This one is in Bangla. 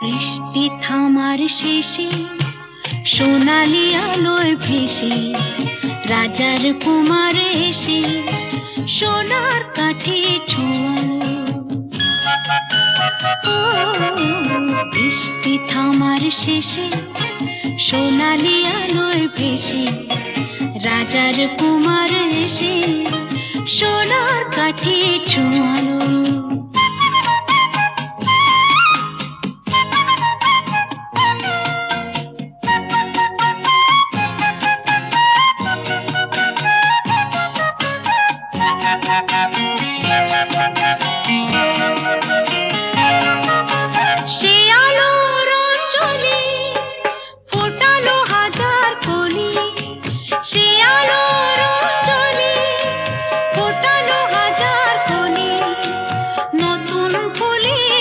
বৃষ্টি থামার শেষে সোনালি আলোয় ভেসে রাজার কুমার এসে সোনার কাঠে ছোঁয়ালো। ও বৃষ্টি থামার শেষে সোনালি আলোয় ভেসে রাজার কুমার এসে সোনার কাঠে ছোঁয়ালো।